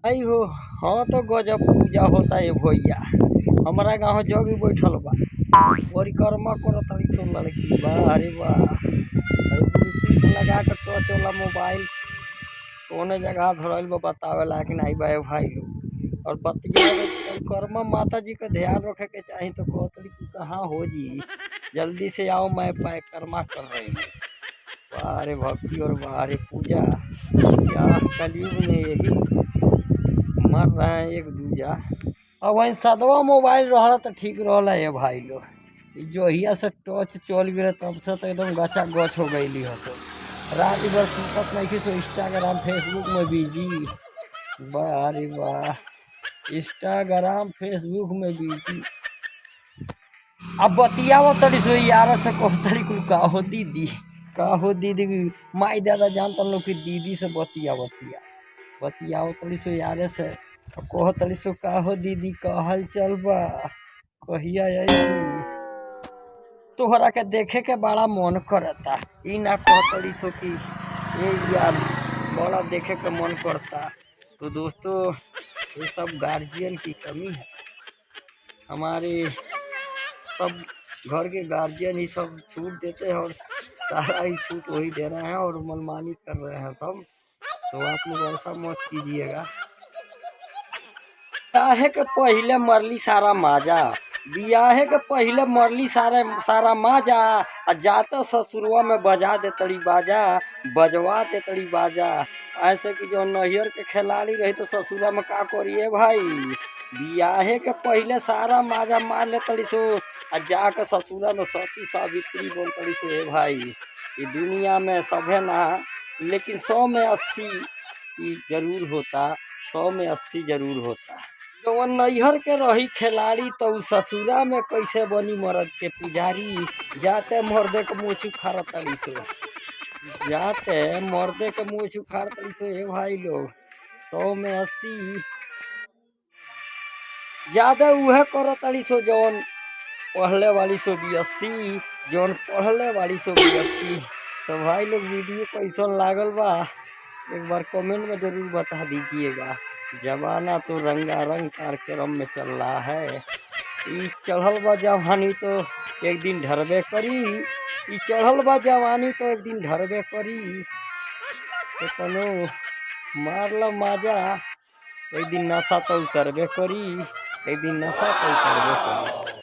आई हो। हाँ तो गजब पूजा होता है भैया। हमारा गाँव जग भी बैठल बा, परिक्रमा करत तारी सो लड़की बा। अरे वाह, अरे ब्लूटूथ लगा के टच वाला मोबाइल कौने जगह धरल बा बतावे ला कि नहीं बा भाई लोग। और बतिया परिक्रमा माता जी का ध्यान रखे के चाही तो कहतरी कि कहाँ हो जी, जल्दी से आओ, मैं परिक्रमा कर रही हूँ। वाह रे भक्ति और वाह रे पूजा, क्या कलयुग में यही मर रहे हैं एक दूजा। अब वही सदवा मोबाइल रहा तो ठीक रहा है भाई लोग। जोहिया से टच चल गए तब से तो एकदम गचा गच हो गई हस। रात भर सुतत नहीं सो इंस्टाग्राम फेसबुक में बिजी। वाह रे वाह, इंस्टाग्राम फेसबुक में बिजी। अब बतियाव तड़ी सो यार से कह तड़ी कुल का हो दीदी, का हो दीदी। माई दादा जानता लोग कि दीदी से बतियाव तड़ी सो यार से कह तड़ी सो का हो दीदी, कहल चल बा, कहिया आई तोहरा के देखे के बड़ा मन करता। ई ना कह तड़ी सो कि ये यार बड़ा देखे के मन करता। तो दोस्तों, ये सब गार्जियन की कमी है। हमारे सब घर के गार्जियन ही सब छूट देते हैं और सारा ही छूट वही दे रहे हैं और मनमानी कर रहे हैं सब। तो आप लोग ऐसा मत कीजिएगा। बियाहे के पहले मरली सारा माजा, बियाहे के पहले मरली सारा माजा। आ जाता ससुरवा में बजा दे तड़ी बाजा, बजवा दे तड़ी बाजा। ऐसे कि जो नैहर के खिलाड़ी रही तो ससुरा में का करिए भाई। बियाहे के पहले सारा माजा मार ले तड़ी सो, आ जाके ससुरा में सती सावित्री बोल तड़ी सो। हे भाई, ये दुनिया में सभे ना, लेकिन 100 में 80 जरूर होता, 100 में 80 जरूर होता। जवन नैहर के रही खिलाड़ी तो ससुरा में कैसे बनी मर्द के पुजारी। जाते मर्दे के मुँह उखाड़ तड़ी सो, जाते मर्दे के मुँह उखाड़ तड़ी सो। हे भाई लोग, 100 में 80 ज्यादा उहे कर तड़ी सो जवन पढ़ले वाली सो भी 80, जवन पढ़ले वाली सो भी 80। तो भाई लोग, वीडियो कैसन लागल बा एक बार कमेंट में जरूर बता दीजिएगा। जमाना तो रंगारंग कार्यक्रम में चल रहा है। ई चढ़ल बा जवानी तो एक दिन ढरबे करी, ई चढ़ल बा जवानी तो एक दिन ढरबे करी। तो तनो मारल माजा, एक दिन नशा तो उतरबे करी, एक दिन नशा तो उतरबे करी।